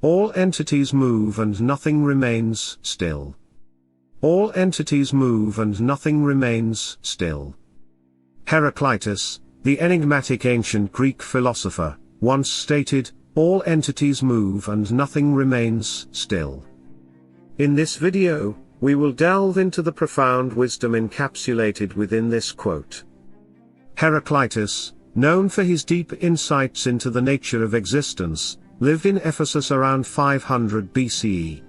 All entities move and nothing remains still. All entities move and nothing remains still. Heraclitus, the enigmatic ancient Greek philosopher, once stated, "All entities move and nothing remains still." In this video, we will delve into the profound wisdom encapsulated within this quote. Heraclitus, known for his deep insights into the nature of existence, lived in Ephesus around 500 BCE.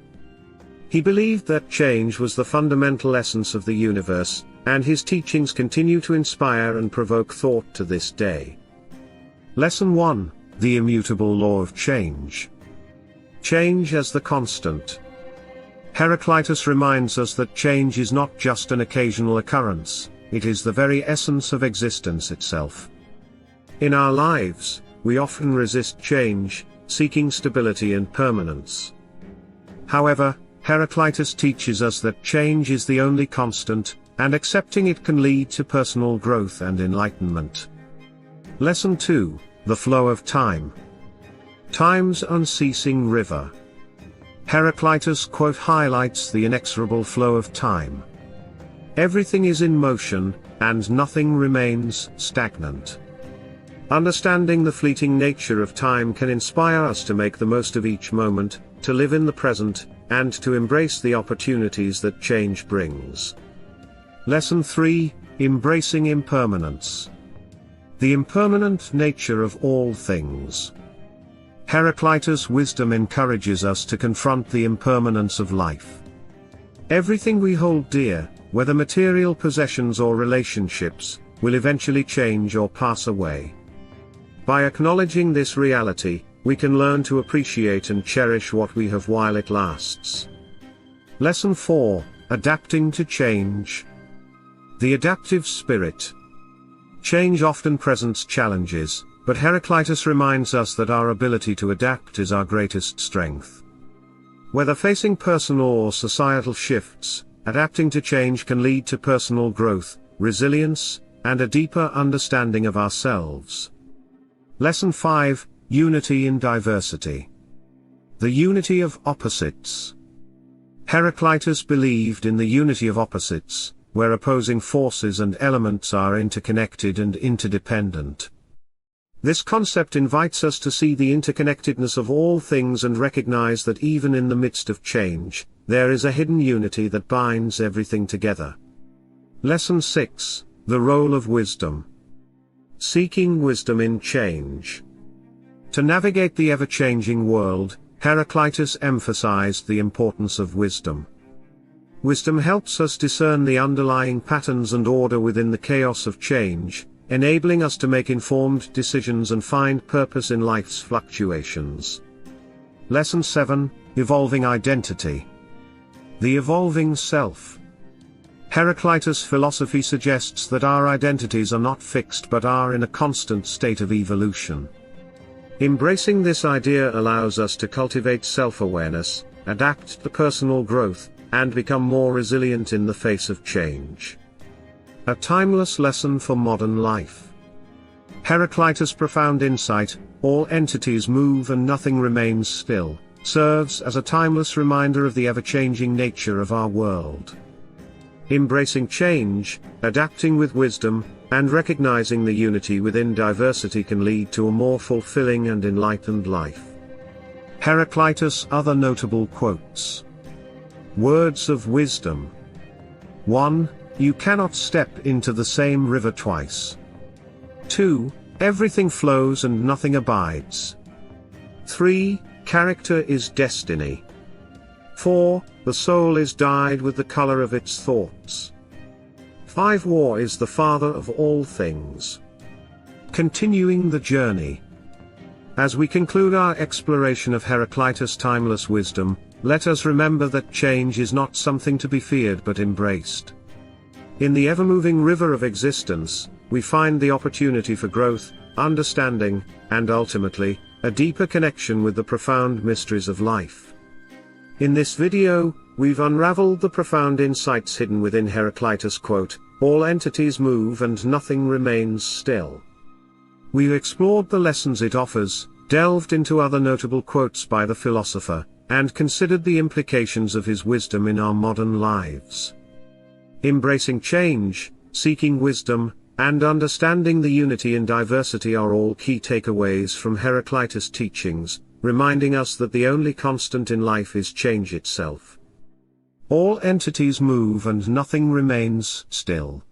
He believed that change was the fundamental essence of the universe, and his teachings continue to inspire and provoke thought to this day. Lesson 1: The immutable law of change. Change as the constant. Heraclitus reminds us that change is not just an occasional occurrence, it is the very essence of existence itself. In our lives, we often resist change, seeking stability and permanence. However, Heraclitus teaches us that change is the only constant, and accepting it can lead to personal growth and enlightenment. Lesson 2: The flow of time. Time's unceasing river. Heraclitus' quote highlights the inexorable flow of time. Everything is in motion, and nothing remains stagnant. Understanding the fleeting nature of time can inspire us to make the most of each moment, to live in the present, and to embrace the opportunities that change brings. Lesson 3: Embracing impermanence. The impermanent nature of all things. Heraclitus' wisdom encourages us to confront the impermanence of life. Everything we hold dear, whether material possessions or relationships, will eventually change or pass away. By acknowledging this reality, we can learn to appreciate and cherish what we have while it lasts. Lesson 4: Adapting to change. The adaptive spirit. Change often presents challenges, but Heraclitus reminds us that our ability to adapt is our greatest strength. Whether facing personal or societal shifts, adapting to change can lead to personal growth, resilience, and a deeper understanding of ourselves. Lesson 5: Unity in diversity. The unity of opposites. Heraclitus believed in the unity of opposites, where opposing forces and elements are interconnected and interdependent. This concept invites us to see the interconnectedness of all things and recognize that even in the midst of change, there is a hidden unity that binds everything together. Lesson 6: The role of wisdom. Seeking wisdom in change. To navigate the ever-changing world, Heraclitus emphasized the importance of wisdom. Wisdom helps us discern the underlying patterns and order within the chaos of change, enabling us to make informed decisions and find purpose in life's fluctuations. Lesson 7: Evolving identity. The evolving self. Heraclitus' philosophy suggests that our identities are not fixed but are in a constant state of evolution. Embracing this idea allows us to cultivate self-awareness, adapt to personal growth, and become more resilient in the face of change. A timeless lesson for modern life. Heraclitus' profound insight, "All entities move and nothing remains still," serves as a timeless reminder of the ever-changing nature of our world. Embracing change, adapting with wisdom, and recognizing the unity within diversity can lead to a more fulfilling and enlightened life. Heraclitus' other notable quotes. Words of wisdom. 1. You cannot step into the same river twice. 2. Everything flows and nothing abides. 3. Character is destiny. 4. The soul is dyed with the color of its thoughts. 5. War is the father of all things. Continuing the journey. As we conclude our exploration of Heraclitus' timeless wisdom, let us remember that change is not something to be feared but embraced. In the ever-moving river of existence, we find the opportunity for growth, understanding, and ultimately, a deeper connection with the profound mysteries of life. In this video, we've unraveled the profound insights hidden within Heraclitus' quote, "All entities move and nothing remains still." We've explored the lessons it offers, delved into other notable quotes by the philosopher, and considered the implications of his wisdom in our modern lives. Embracing change, seeking wisdom, and understanding the unity in diversity are all key takeaways from Heraclitus' teachings, reminding us that the only constant in life is change itself. All entities move and nothing remains still.